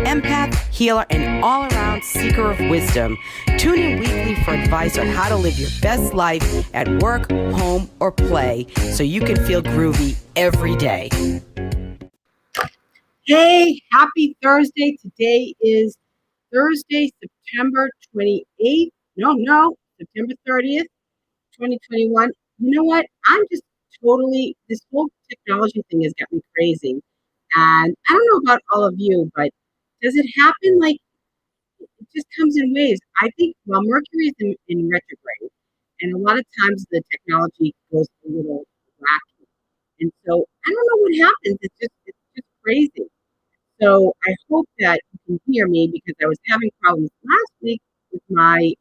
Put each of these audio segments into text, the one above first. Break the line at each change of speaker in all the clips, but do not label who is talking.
empath, healer, and all-around seeker of wisdom. Tune in weekly for advice on how to live your best life at work, home, or play so you can feel groovy every day.
Hey, happy Thursday. Today is Thursday, September 28th. September 30th, 2021. You know what? I'm just this whole technology thing has got me crazy. And I don't know about all of you, but does it happen like it just comes in waves? I think, well, Mercury is in retrograde, and a lot of times the technology goes a little wacky. And so I don't know what happens. It's just crazy. So I hope that you can hear me because I was having problems last week with my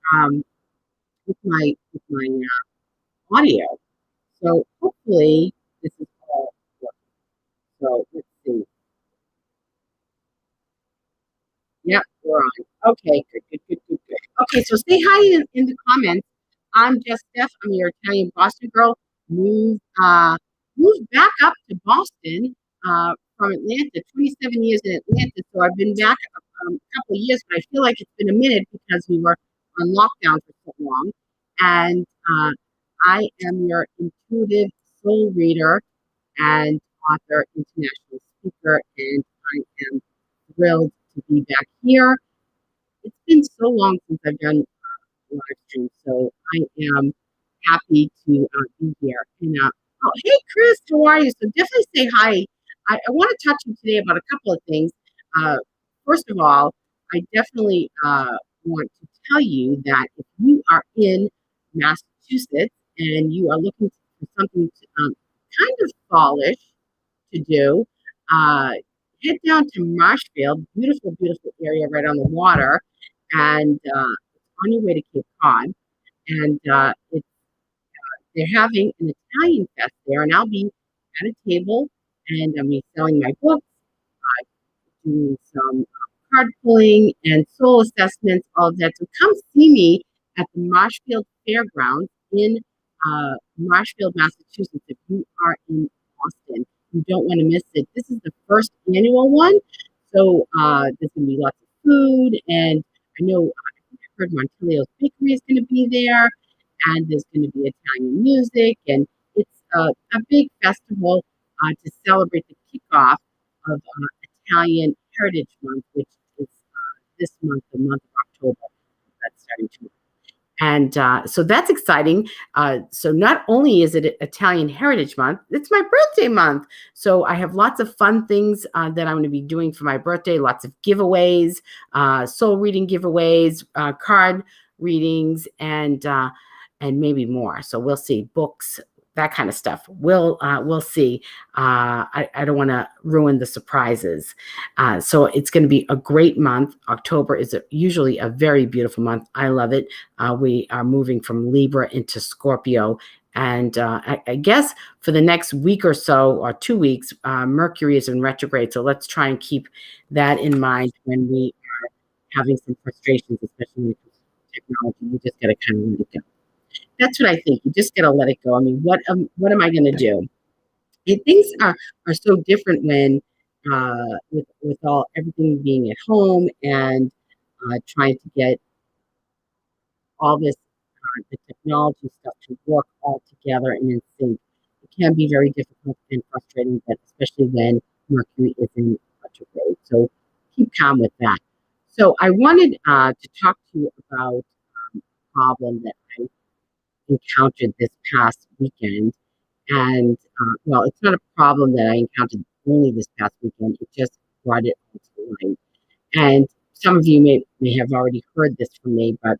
audio. So hopefully this is all working. So let's see. Yep, we're on. Okay, good. Okay, so say hi in the comments. I'm just Steph. I'm your Italian Boston girl. Moved moved back up to Boston from Atlanta. 27 years in Atlanta, so I've been back a couple of years, but I feel like it's been a minute because we were on lockdown for so long. And I am your intuitive soul reader and author, international speaker, and I am thrilled to be back here. It's been so long since I've done live streams, so I am happy to be here. And oh, hey, Chris, how are you? So definitely say hi. I want to touch on today about a couple of things. Uh, First of all, I definitely want to tell you that if you are in Massachusetts and you are looking for something kind of fallish to do, uh, head down to Marshfield, beautiful area right on the water, and on your way to Cape Cod. And they're having an Italian fest there, and I'll be at a table, and I'll be selling my books, doing some card pulling and soul assessments, all of that. So come see me at the Marshfield Fairgrounds in Marshfield, Massachusetts. If you are in Boston, you don't want to miss it. This is the first annual one, so there's going to be lots of food, and I know I heard Montilio's Bakery is going to be there, and there's going to be Italian music, and it's a big festival to celebrate the kickoff of Italian Heritage Month, which is this month, the month of October. That's starting to. And so that's exciting. So not only is it Italian Heritage Month, it's my birthday month. So I have lots of fun things that I'm going to be doing for my birthday, lots of giveaways, soul reading giveaways, card readings, and maybe more. So we'll see. Books, that kind of stuff. We'll see. I don't want to ruin the surprises. So it's going to be a great month. October is usually a very beautiful month. I love it. We are moving from Libra into Scorpio. And I guess for the next week or so, or 2 weeks, Mercury is in retrograde. So let's try and keep that in mind when we are having some frustrations, especially when it comes to technology. We just got to kind of let it go. That's what I think. You just got to let it go. I mean, what am I going to do? Things are so different when with everything being at home and trying to get all this the technology stuff to work all together and in sync. It can be very difficult and frustrating, but especially when Mercury is in retrograde. So keep calm with that. So I wanted to talk to you about a problem that I encountered this past weekend. And well, it's not a problem that I encountered only this past weekend. It just brought it to light. And some of you may have already heard this from me, but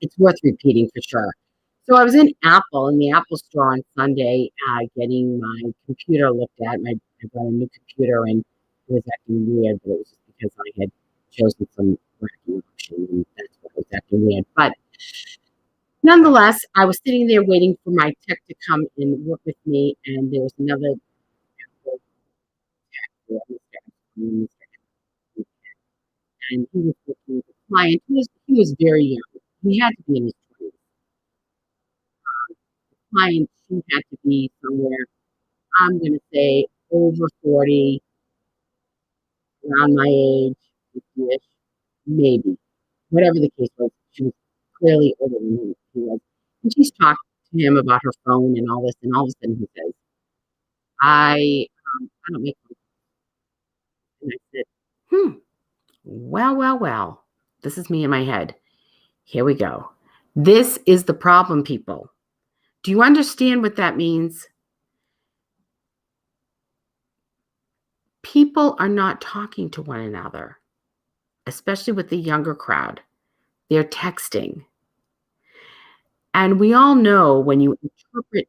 it's worth repeating for sure. So I was in the Apple store on Sunday, getting my computer looked at. I got a new computer, and it was acting weird, but it was just because I had chosen some wacky option, and that's what was acting weird. But nonetheless, I was sitting there waiting for my tech to come and work with me, and there was another and he was working with a client. He was very young. He had to be in his 20s. The client, she had to be somewhere, I'm going to say, over 40, around my age. 50-ish, maybe. Whatever the case was, she was clearly older than he was. And she's talked to him about her phone and all this, and all of a sudden he says, I don't make phone calls. And I said, well. This is me in my head. Here we go. This is the problem, people. Do you understand what that means? People are not talking to one another, especially with the younger crowd. They're texting. And we all know when you interpret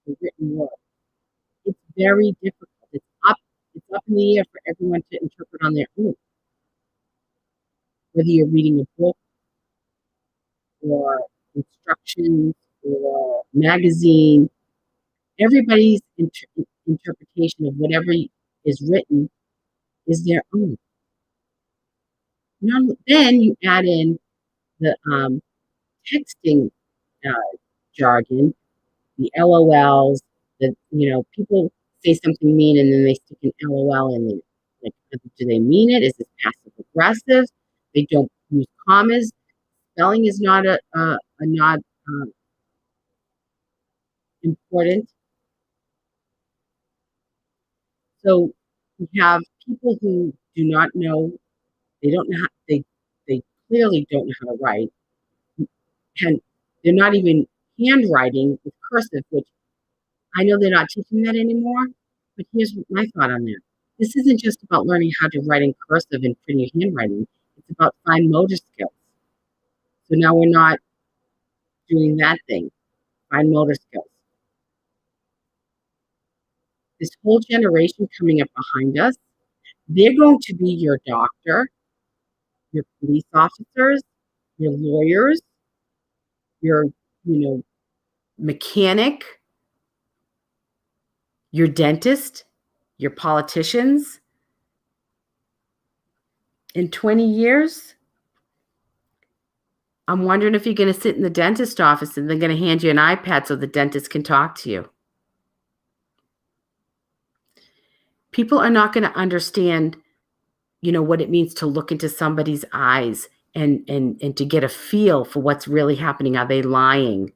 the written word, it's very difficult. It's up in the air for everyone to interpret on their own. Whether you're reading a book or instructions or magazine, everybody's interpretation of whatever is written is their own. Now, then you add in the texting jargon, the LOLs, people say something mean and then they stick an LOL in there. Like, do they mean it? Is this passive aggressive? They don't use commas. Spelling is not not important. So we have people who do not know. They don't know how. They clearly don't know how to write, and they're not even handwriting with cursive, which I know they're not teaching that anymore. But here's my thought on that. This isn't just about learning how to write in cursive and pretty handwriting. It's about fine motor skills. So now we're not doing that thing, fine motor skills. This whole generation coming up behind us, they're going to be your doctor, your police officers, your lawyers, your, mechanic, your dentist, your politicians. In 20 years, I'm wondering if you're going to sit in the dentist office and they're going to hand you an iPad so the dentist can talk to you. People are not going to understand, what it means to look into somebody's eyes and to get a feel for what's really happening. Are they lying?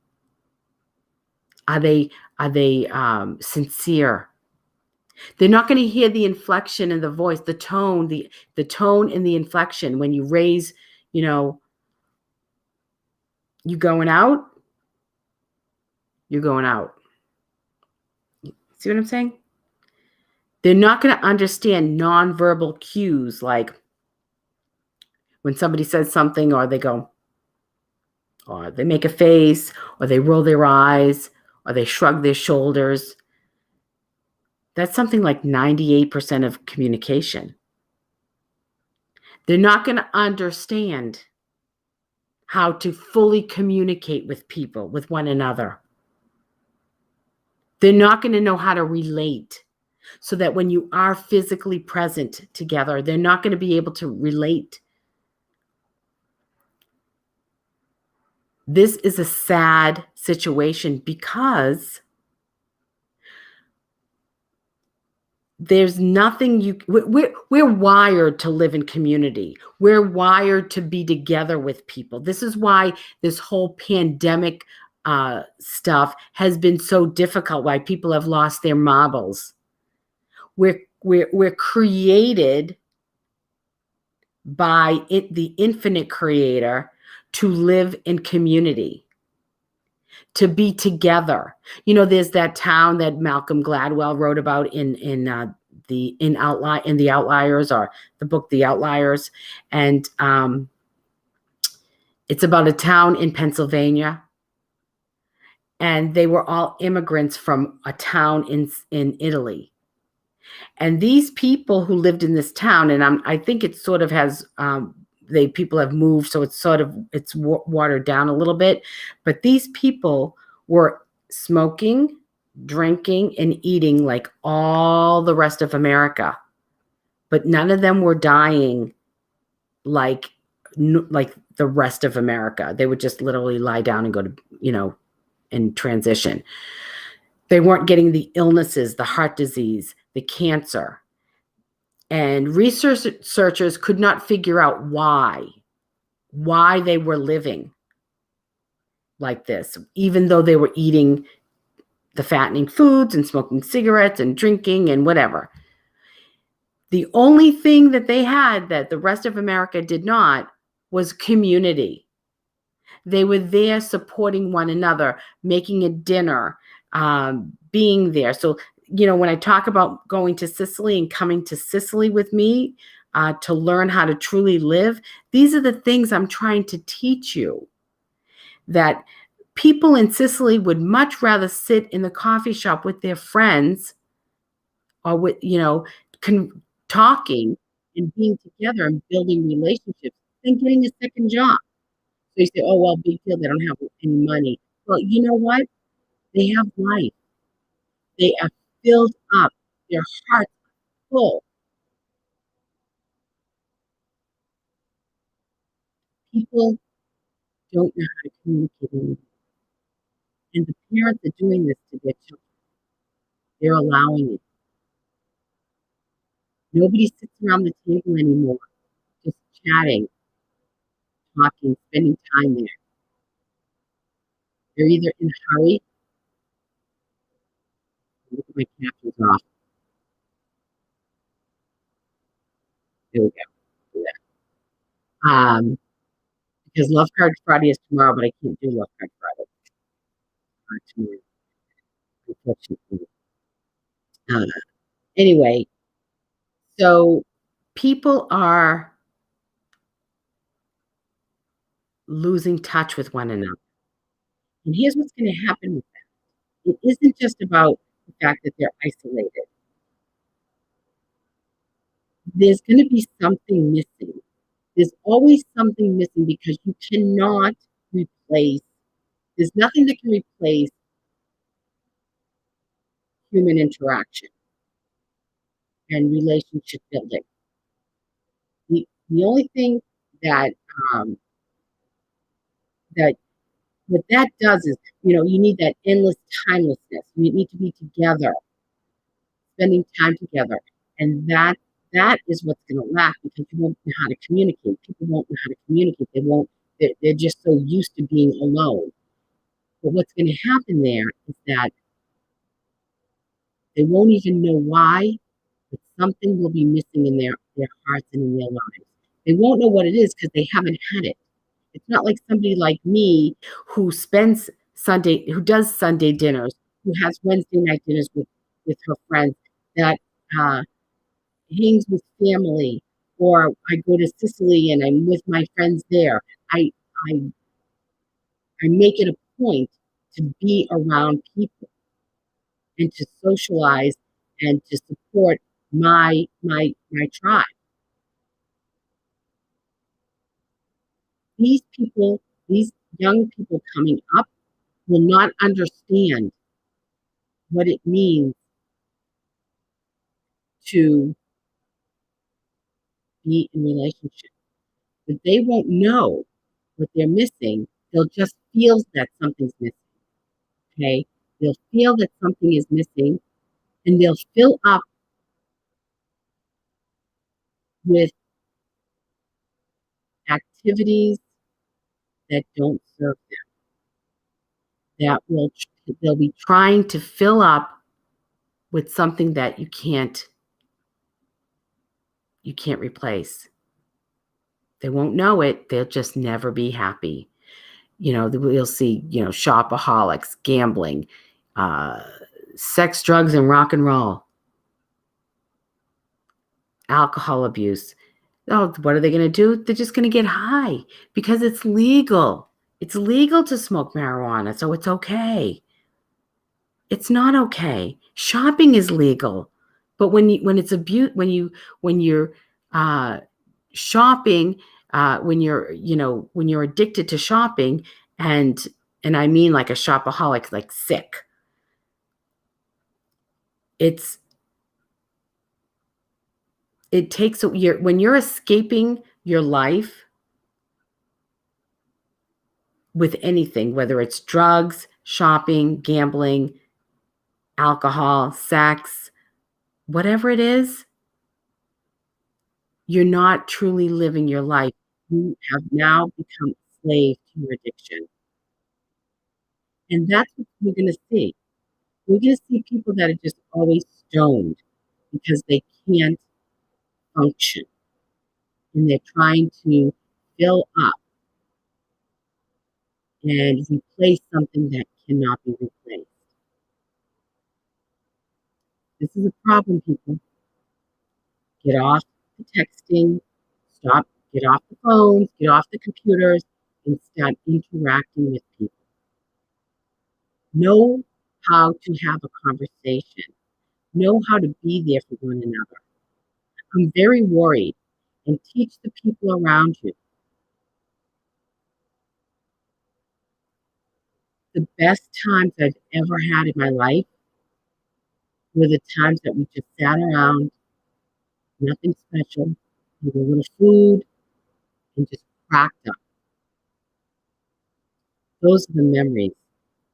Are they sincere? They're not going to hear the inflection in the voice, the tone, the tone and the inflection when you raise, you going out, you're going out. See what I'm saying? They're not going to understand nonverbal cues like when somebody says something or they go, or they make a face, or they roll their eyes, or they shrug their shoulders. That's something like 98% of communication. They're not going to understand how to fully communicate with people, with one another. They're not going to know how to relate so that when you are physically present together, they're not going to be able to relate. This is a sad situation because there's nothing we're wired to live in community. We're wired to be together with people. This is why this whole pandemic stuff has been so difficult, why people have lost their marbles. We're created by the infinite creator to live in community, to be together. There's that town that Malcolm Gladwell wrote about in the Outliers, or the book The Outliers, and it's about a town in Pennsylvania, and they were all immigrants from a town in Italy. And these people who lived in this town, and I think it sort of has people have moved, so it's watered down a little bit. But these people were smoking, drinking, and eating like all the rest of America. But none of them were dying like the rest of America. They would just literally lie down and go to, and transition. They weren't getting the illnesses, the heart disease, the cancer. And researchers could not figure out why they were living like this, even though they were eating the fattening foods and smoking cigarettes and drinking and whatever. The only thing that they had that the rest of America did not was community. They were there supporting one another, making a dinner, being there. So, when I talk about going to Sicily and coming to Sicily with me to learn how to truly live, these are the things I'm trying to teach you. That people in Sicily would much rather sit in the coffee shop with their friends or with, talking and being together and building relationships than getting a second job. So you say, oh, well, big deal. They don't have any money. Well, you know what? They have life. They are filled up. Their hearts are full. People don't know how to communicate anymore. And the parents are doing this to their children. They're allowing it. Nobody sits around the table anymore, just chatting, talking, spending time there. They're either in a hurry. Look at my captions off. There we go. Do that. Because Love Card Friday is tomorrow, but I can't do Love Card Friday tomorrow, unfortunately. Anyway, so people are losing touch with one another. And here's what's going to happen with that. It isn't just about the fact that they're isolated. There's going to be something missing. There's always something missing because you cannot replace, there's nothing that can replace human interaction and relationship building. The only thing that that what that does is, you need that endless timelessness. You need to be together, spending time together, and that is what's going to lack because you won't know how to communicate. People won't know how to communicate. They won't. They're just so used to being alone. But what's going to happen there is that they won't even know why, but something will be missing in their hearts and in their lives. They won't know what it is because they haven't had it. It's not like somebody like me who does Sunday dinners, who has Wednesday night dinners with her friends, that hangs with family, or I go to Sicily and I'm with my friends there. I I I make it a point to be around people and to socialize and to support my tribe. These people, these young people coming up will not understand what it means to be in relationship. But they won't know what they're missing. They'll just feel that something's missing. Okay? They'll feel that something is missing and they'll fill up with activities that don't serve them. They'll be trying to fill up with something that you can't replace. They won't know it. They'll just never be happy. We'll see, shopaholics, gambling, sex, drugs, and rock and roll, alcohol abuse. Oh, what are they going to do? They're just going to get high because it's legal. It's legal to smoke marijuana, so it's okay. It's not okay. Shopping is legal, but when it's abuse, when you're shopping, when you're addicted to shopping, and I mean like a shopaholic, like sick. It takes when you're escaping your life with anything, whether it's drugs, shopping, gambling, alcohol, sex, whatever it is, you're not truly living your life. You have now become a slave to your addiction. And that's what we're going to see. We're going to see people that are just always stoned because they can't function and they're trying to fill up and replace something that cannot be replaced. This is a problem, people. Get off the texting, get off the phones, get off the computers, and start interacting with people. Know how to have a conversation. Know how to be there for one another. I'm very worried, and teach the people around you. The best times I've ever had in my life were the times that we just sat around, nothing special, with a little food, and just cracked up. Those are the memories.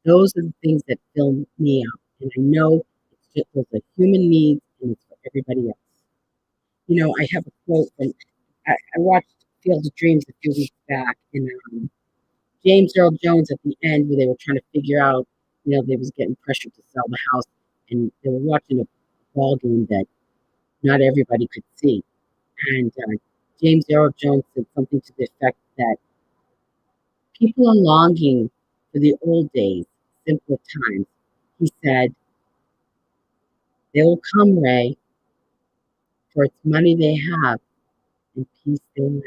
Those are the things that fill me up. And I know it's just those are human needs and it's for everybody else. You know, I have a quote from I watched Field of Dreams a few weeks back, and James Earl Jones at the end, where they were trying to figure out, they was getting pressured to sell the house, and they were watching a ball game that not everybody could see. And James Earl Jones said something to the effect that people are longing for the old days, simpler times. He said, "They will come, Ray, for it's money they have and peace they lack."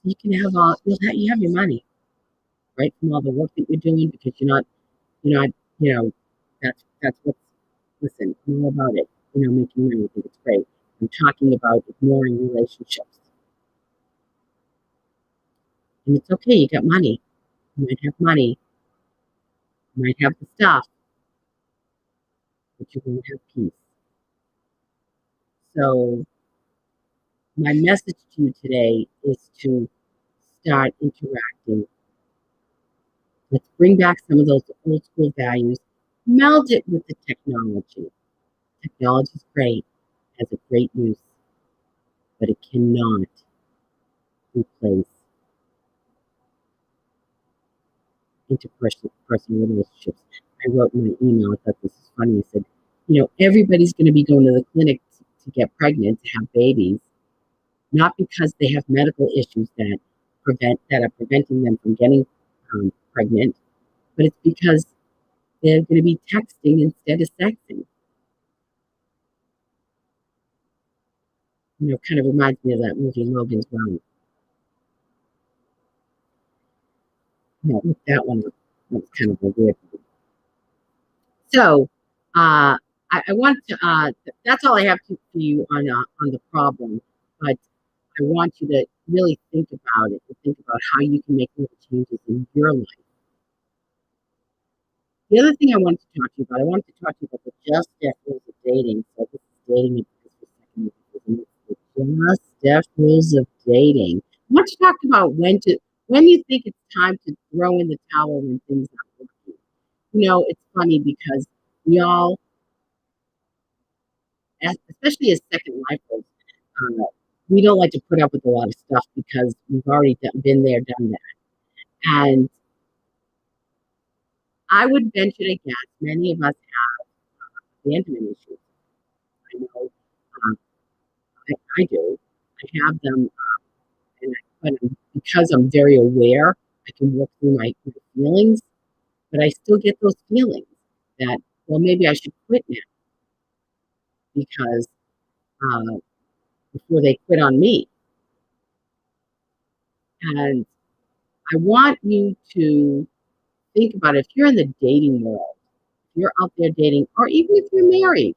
You can have you have your money, right, from all the work that you're doing because you're not, that's what's, listen, I'm all about it, making money. I think it's great. I'm talking about ignoring relationships. And it's okay, you got money. You might have money, you might have the stuff, but you won't have peace. So my message to you today is to start interacting. Let's bring back some of those old school values, meld it with the technology. Technology is great, has a great use, but it cannot replace interpersonal relationships. I wrote in my email, I thought this is funny. I said, everybody's going to be going to the clinic to get pregnant, to have babies, not because they have medical issues that are preventing them from getting pregnant, but it's because they're going to be texting instead of sexing. Kind of reminds me of that movie Logan's Run. Look that one up. That was kind of a weird one. So, I want to. That's all I have for you on the problem. But I want you to really think about it and think about how you can make little changes in your life. The other thing I wanted to talk to you about, I wanted to talk to you about the just Steph rules of dating. So this is dating advice for second year. It's the just Steph rules of dating. I want to talk about when you think it's time to throw in the towel when things aren't working. It's funny because we all, especially as second lifers, uh, we don't like to put up with a lot of stuff because we've already been there, done that. And I would venture to guess many of us have abandonment issues. I know I do. I have them, but because I'm very aware, I can work through my feelings, but I still get those feelings that, well, maybe I should quit now because before they quit on me. And I want you to think about it. If you're in the dating world, if you're out there dating, or even if you're married,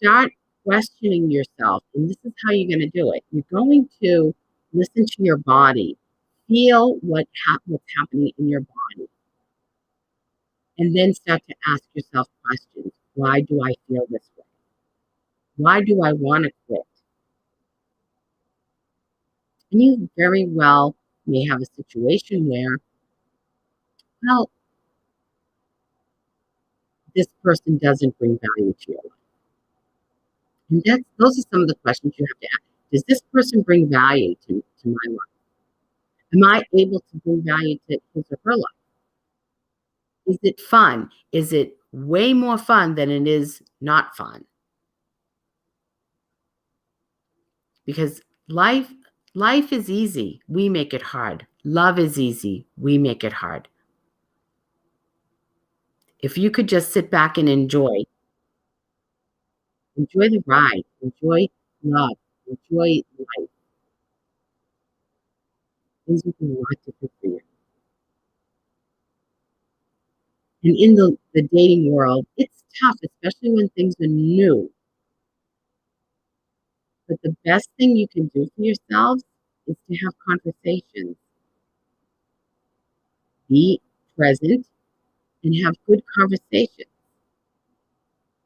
start questioning yourself. And this is how you're going to do it. You're going to listen to your body, feel what's happening in your body, and then start to ask yourself questions. Why do I feel this way? Why do I want to quit? And you very well may have a situation where, well, this person doesn't bring value to your life. And those are some of the questions you have to ask. Does this person bring value to my life? Am I able to bring value to his or her life? Is it fun? Is it way more fun than it is not fun? Because life is easy. We make it hard. Love is easy. We make it hard. If you could just sit back and enjoy the ride, enjoy love, enjoy life, things would be a lot different for you. And in the dating world, it's tough, especially when things are new. But the best thing you can do for yourselves is to have conversations. Be present and have good conversations.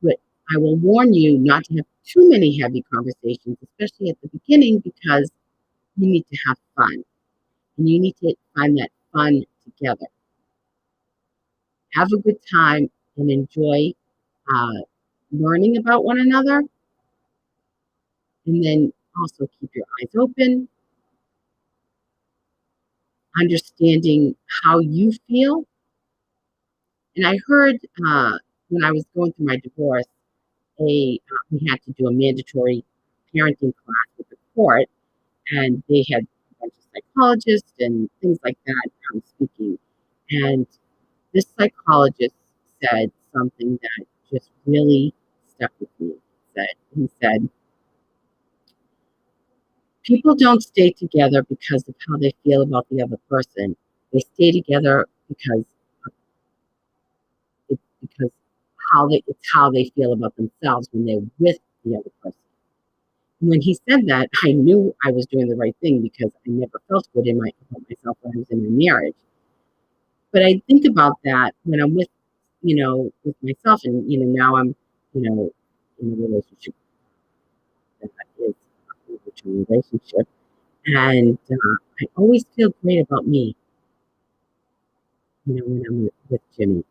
But I will warn you not to have too many heavy conversations, especially at the beginning, because you need to have fun. And you need to find that fun together. Have a good time and enjoy learning about one another. And then also keep your eyes open, understanding how you feel. And I heard when I was going through my divorce, we had to do a mandatory parenting class with the court, and they had a bunch of psychologists and things like that speaking. And this psychologist said something that just really stuck with me. He said, people don't stay together because of how they feel about the other person. They stay together because it's how they feel about themselves when they're with the other person. And when he said that, I knew I was doing the right thing because I never felt good about myself when I was in my marriage. But I think about that when I'm with myself, and now I'm in a relationship that is a long-term relationship, and I always feel great about me, when I'm with Jimmy,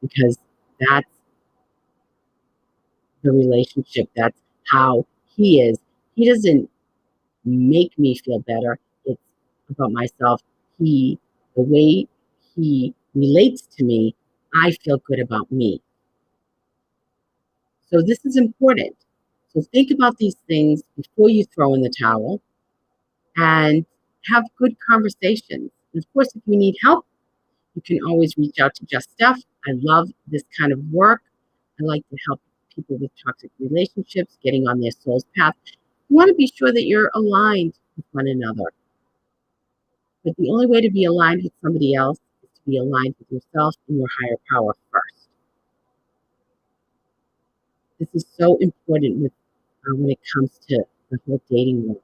because that's the relationship. That's how he is. He doesn't make me feel better. It's about myself. The way he relates to me, I feel good about me. So this is important. So think about these things before you throw in the towel and have good conversations. And of course, if you need help, you can always reach out to Just Steph. I love this kind of work. I like to help people with toxic relationships, getting on their soul's path. You want to be sure that you're aligned with one another. But the only way to be aligned with somebody else is to be aligned with yourself and your higher power first. This is so important when it comes to the whole dating world.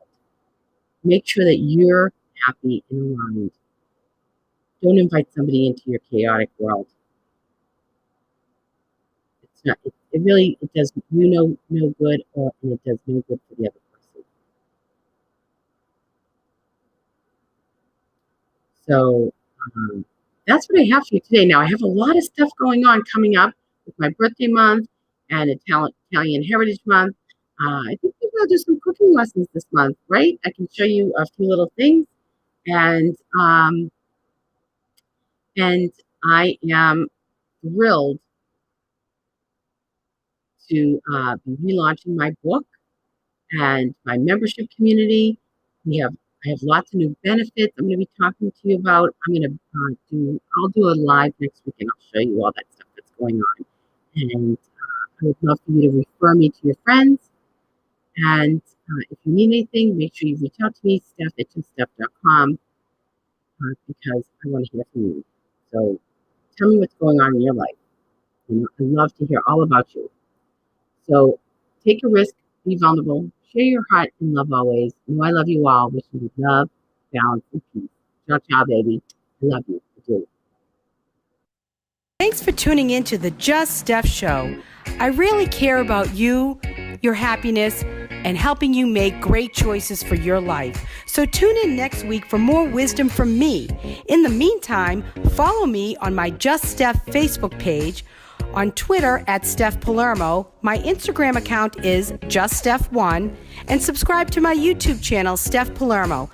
Make sure that you're happy and aligned. Don't invite somebody into your chaotic world. It's not. It does you no good, and it does no good for the other person. So that's what I have for you today. Now I have a lot of stuff going on coming up with my birthday month and Italian Heritage Month. I think maybe I'll do some cooking lessons this month, right? I can show you a few little things, and I am thrilled to be relaunching my book and my membership community. I have lots of new benefits I'm going to be talking to you about. I'll do a live next week and I'll show you all that stuff that's going on. And I would love for you to refer me to your friends. And if you need anything, make sure you reach out to me, steph@juststeph.com, because I want to hear from you. So tell me what's going on in your life. I'd love to hear all about you. So take a risk, be vulnerable, share your heart and love always. I love you all. Wishing you love, balance, and peace. Ciao, ciao, baby. I love you. I do.
Thanks for tuning in to the Just Steph Show. I really care about you, your happiness, and helping you make great choices for your life. So tune in next week for more wisdom from me. In the meantime, follow me on my Just Steph Facebook page, on Twitter at Steph Palermo. My Instagram account is juststeph1, and subscribe to my YouTube channel, Steph Palermo.